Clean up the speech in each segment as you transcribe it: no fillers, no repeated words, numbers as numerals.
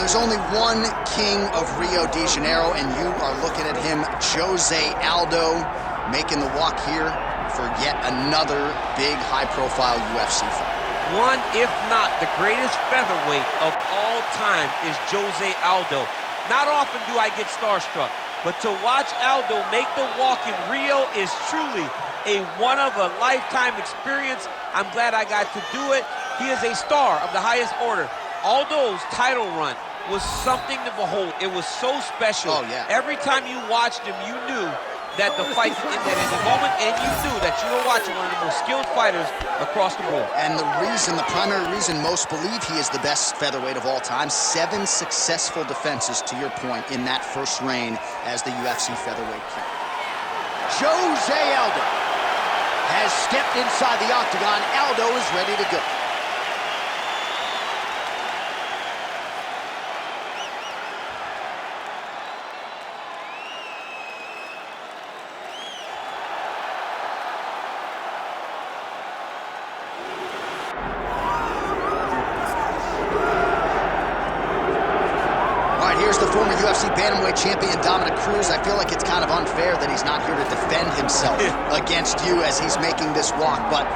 there's only one king of Rio de Janeiro, and you are looking at him, José Aldo, making the walk here for yet another big, high-profile UFC fight. One, if not the greatest featherweight of all time, is José Aldo. Not often do I get starstruck, but to watch Aldo make the walk in Rio is truly a one-of-a-lifetime experience. I'm glad I got to do it. He is a star of the highest order. Aldo's title run was something to behold. It was so special. Oh, yeah. Every time you watched him, you knew that the fight could end at any moment, and you knew that you were watching one of the most skilled fighters across the board. And the primary reason most believe he is the best featherweight of all time, 7 successful defenses, to your point, in that first reign as the UFC featherweight king. José Aldo has stepped inside the octagon. Aldo is ready to go. Here's the former UFC bantamweight champion, Dominick Cruz. I feel like it's kind of unfair that he's not here to defend himself against you as he's making this walk, but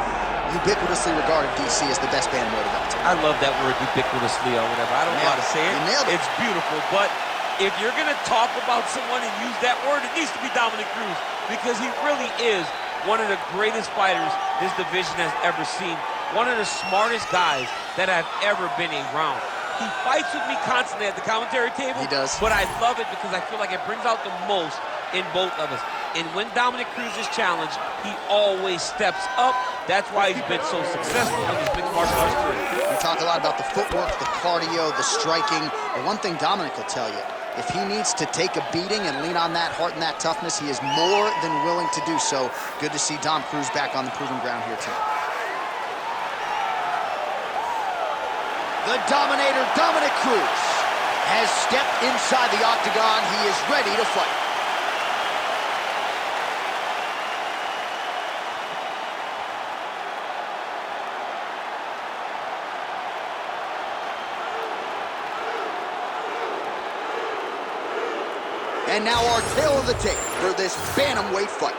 ubiquitously regarded, DC, as the best bantamweight of all time. I love that word, ubiquitously, or whatever. I don't know how to say it. You nailed it. It's beautiful, but if you're going to talk about someone and use that word, it needs to be Dominick Cruz, because he really is one of the greatest fighters this division has ever seen, one of the smartest guys that have ever been around. He fights with me constantly at the commentary table. He does. But I love it because I feel like it brings out the most in both of us. And when Dominick Cruz is challenged, he always steps up. That's why he's been so successful in his mixed martial arts career. We talk a lot about the footwork, the cardio, the striking. But one thing Dominick will tell you, if he needs to take a beating and lean on that heart and that toughness, he is more than willing to do so. Good to see Dom Cruz back on the proving ground here tonight. The Dominator, Dominick Cruz, has stepped inside the octagon. He is ready to fight. And now our tale of the tape for this bantamweight fight.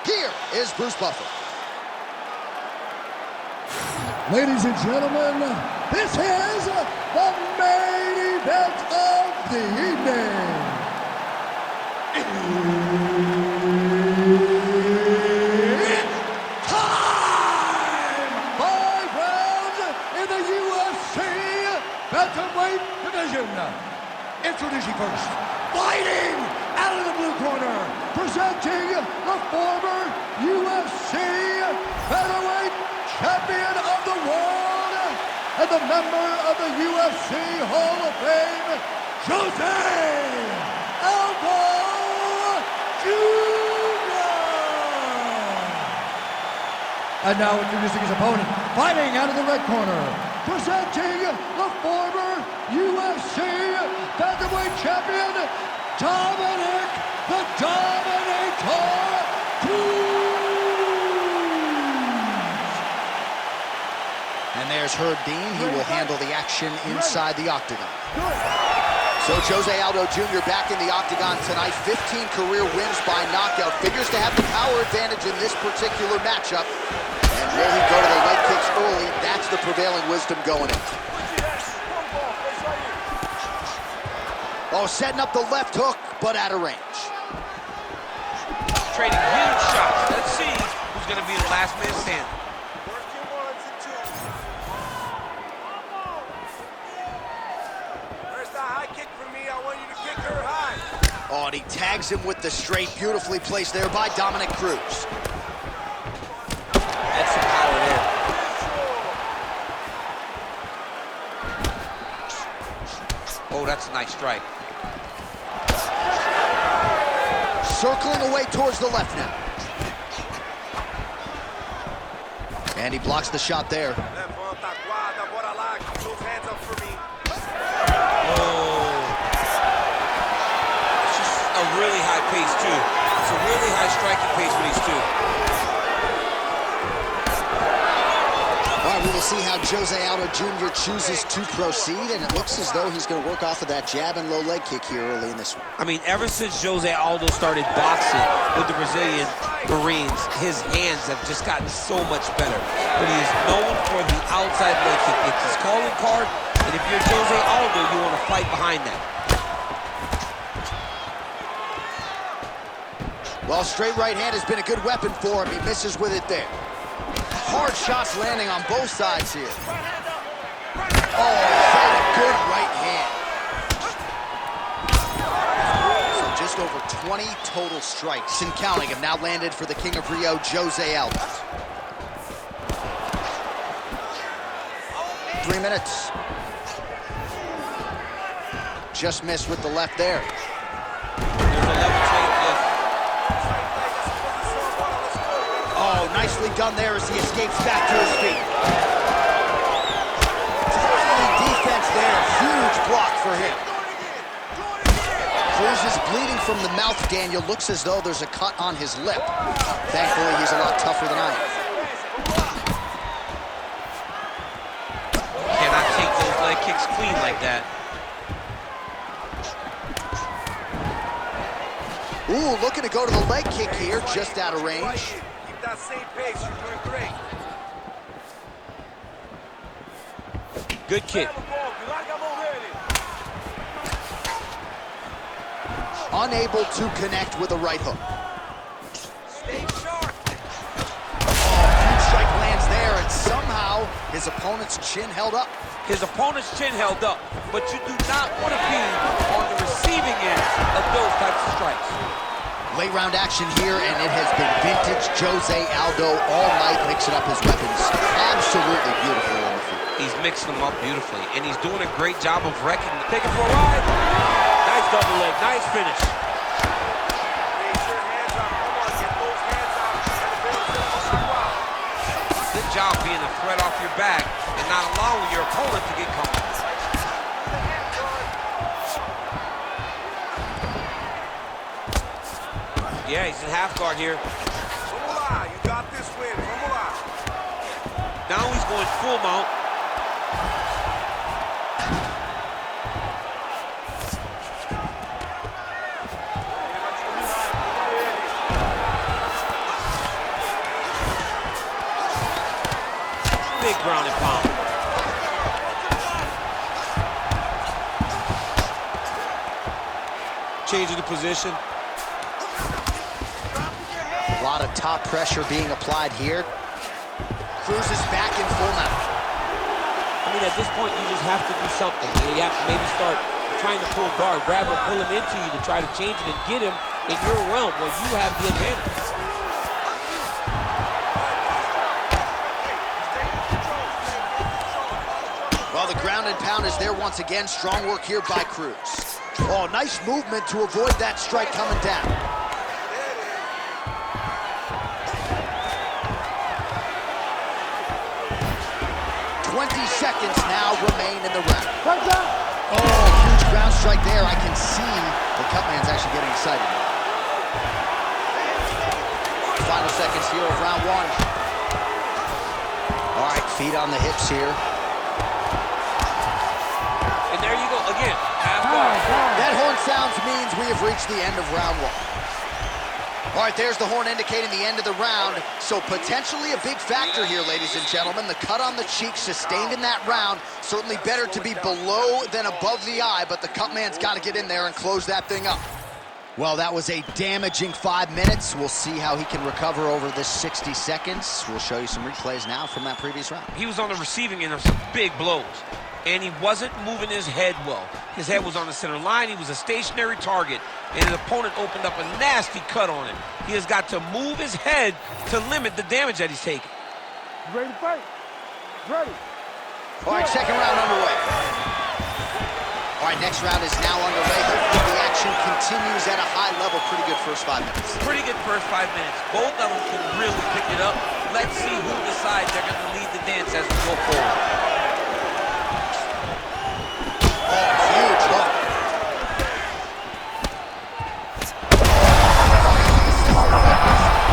Here is Bruce Buffer. Ladies and gentlemen, this is the main event of the evening. It's time! 5 rounds in the UFC bantamweight division. Introducing first, fighting out of the blue corner, presenting the former UFC featherweight champion of the world and the member of the UFC Hall of Fame, José Aldo Jr. And now introducing his opponent, fighting out of the red corner, presenting the former UFC featherweight champion, Dominick the Dominator Cruz. And there's Herb Dean. He will handle the action inside the octagon. So José Aldo Jr. back in the octagon tonight. 15 career wins by knockout. Figures to have the power advantage in this particular matchup. And will he go to the leg kicks early? That's the prevailing wisdom going in. Oh, setting up the left hook, but out of range. Trading huge shots. Let's see who's going to be the last man standing. Oh, and he tags him with the straight. Beautifully placed there by Dominick Cruz. That's some power there. Oh, that's a nice strike. Circling away towards the left now. And he blocks the shot there. Really high pace too. It's a really high striking pace for these two. All right, we will see how José Aldo Jr. chooses to proceed, and it looks as though he's going to work off of that jab and low leg kick here early in this one. I mean, ever since José Aldo started boxing with the Brazilian Marines, his hands have just gotten so much better. But he is known for the outside leg kick. It's his calling card, and if you're José Aldo, you want to fight behind that. Well, straight right hand has been a good weapon for him. He misses with it there. Hard shots landing on both sides here. Oh, he's had a good right hand. So just over 20 total strikes and counting have now landed for the King of Rio, José Aldo. 3 minutes. Just missed with the left there. Oh, nicely done there as he escapes back to his feet. Defense there, huge block for him. Cruz is bleeding from the mouth, Daniel. Looks as though there's a cut on his lip. Thankfully, he's a lot tougher than I am. Cannot take those leg kicks clean like that. Ooh, looking to go to the leg kick here, just out of range. That same pace, you're doing great. Good kick. Unable to connect with a right hook. Stay sharp. Oh, huge strike lands there, and somehow his opponent's chin held up. His opponent's chin held up, but you do not want to be on the receiving end of those types of strikes. Late round action here, and it has been vintage José Aldo all night, mixing up his weapons. Absolutely beautiful on the field. He's mixing them up beautifully, and he's doing a great job of wrecking. Taking for a ride. Nice double leg, nice finish. Raise your hands up. Come on, get those hands out. Good job being a threat off your back and not allowing your opponent to get comfortable. Yeah, he's in half guard here. You got this win. Now he's going full mount. Big ground and pound. Changing the position. A lot of top pressure being applied here. Cruz is back in full mount. I mean, at this point, you just have to do something. You have to maybe start trying to pull guard, grab him, pull him into you to try to change it and get him in your realm where you have the advantage. Well, the ground and pound is there once again. Strong work here by Cruz. Oh, nice movement to avoid that strike coming down. 20 seconds now remain in the round. Oh, huge ground strike there. I can see the Cutman's actually getting excited. Final seconds here of round one. All right, feet on the hips here. And there you go, again, half guard. That horn sounds means we have reached the end of round one. All right, there's the horn indicating the end of the round. So potentially a big factor here, ladies and gentlemen. The cut on the cheek sustained in that round. Certainly better to be below than above the eye, but the Cutman's got to get in there and close that thing up. Well, that was a damaging 5 minutes. We'll see how he can recover over this 60 seconds. We'll show you some replays now from that previous round. He was on the receiving end of some big blows, and he wasn't moving his head well. His head was on the center line. He was a stationary target, and his opponent opened up a nasty cut on him. He has got to move his head to limit the damage that he's taking. You ready to fight? Ready. All right, second round underway. All right, next round is now underway. Hopefully the action continues at a high level. Pretty good first 5 minutes. Pretty good first 5 minutes. Both of them can really pick it up. Let's see who decides they're going to lead the dance as we go forward. Oh, huge hook.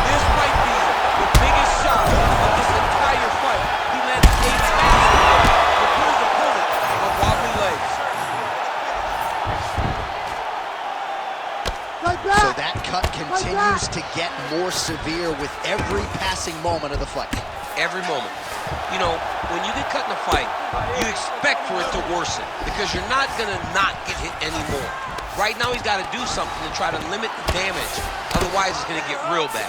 This might be the biggest shot of this entire fight. He landed 8 So that cut continues to get more severe with every passing moment of the fight. Every moment. You know, when you get cut in a fight, you expect for it to worsen because you're not going to not get hit anymore. Right now, he's got to do something to try to limit the damage. Otherwise, it's going to get real bad.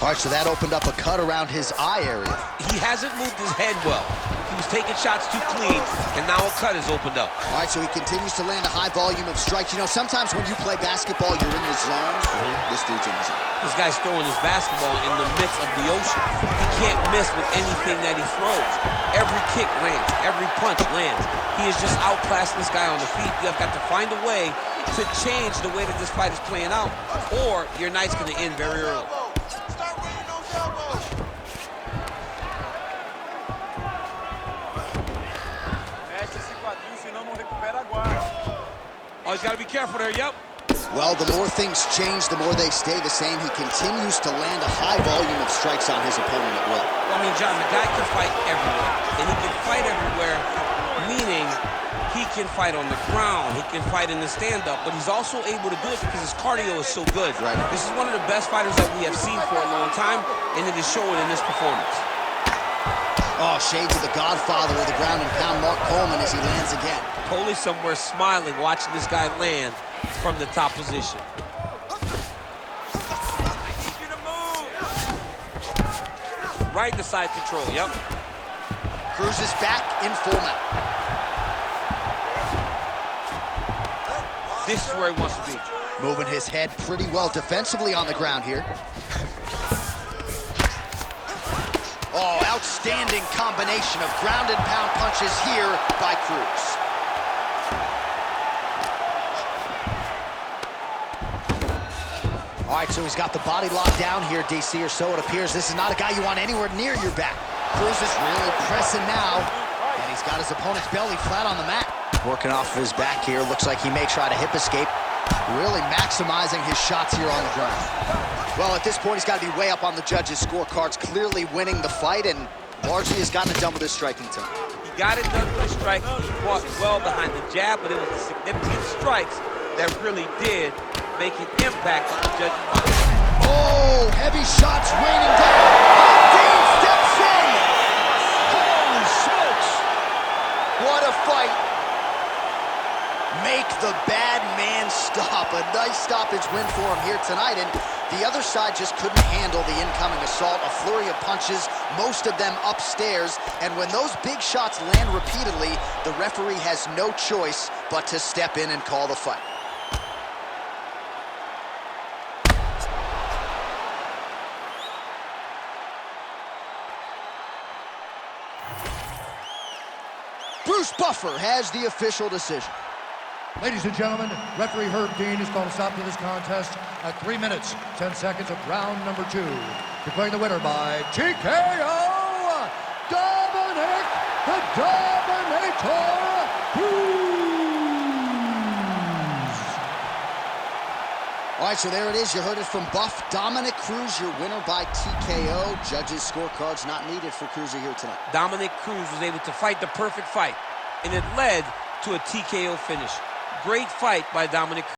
All right, so that opened up a cut around his eye area. He hasn't moved his head well. He was taking shots too clean, and now a cut has opened up. All right, so he continues to land a high volume of strikes. You know, sometimes when you play basketball, you're in the zone. This dude's in the zone. This guy's throwing his basketball in the midst of the ocean. He can't miss with anything that he throws. Every kick lands. Every punch lands. He is just outclassing this guy on the feet. You have got to find a way to change the way that this fight is playing out, or your night's going to end very early. Oh, he's got to be careful there, yep. Well, the more things change, the more they stay the same. He continues to land a high volume of strikes on his opponent at will. Well, I mean, John, the guy can fight everywhere. And he can fight everywhere, meaning he can fight on the ground, he can fight in the stand-up, but he's also able to do it because his cardio is so good. Right. This is one of the best fighters that we have seen for a long time, and it is showing in this performance. Oh, shades of the godfather of the ground and pound, Mark Coleman, as he lands again. Totally somewhere smiling, watching this guy land from the top position. Right to side control, yep. Cruz is back in full mount. This is where he wants to be. Moving his head pretty well defensively on the ground here. Oh, outstanding combination of ground and pound punches here by Cruz. All right, so he's got the body locked down here, DC, or so it appears. This is not a guy you want anywhere near your back. Cruz is really pressing now, and he's got his opponent's belly flat on the mat. Working off of his back here. Looks like he may try to hip escape. Really maximizing his shots here on the ground. Well, at this point, he's got to be way up on the judges' scorecards, clearly winning the fight, and largely has gotten it done with his striking tonight. He got it done with his striking. He fought well behind the jab, but it was the significant strikes that really did make an impact on the judges' mind. Oh, heavy shots raining down. Dean steps in. Holy smokes. What a fight. Make the bad man stop. A nice stoppage win for him here tonight, and the other side just couldn't handle the incoming assault. A flurry of punches, most of them upstairs, and when those big shots land repeatedly, the referee has no choice but to step in and call the fight. Bruce Buffer has the official decision. Ladies and gentlemen, referee Herb Dean has called a stop to this contest at 3 minutes, 10 seconds of round number 2. Declaring the winner by TKO, Dominick the Dominator Cruz. All right, so there it is. You heard it from Buff. Dominick Cruz, your winner by TKO. Judges' scorecards not needed for Cruiser here tonight. Dominick Cruz was able to fight the perfect fight, and it led to a TKO finish. Great fight by Dominick Cruz.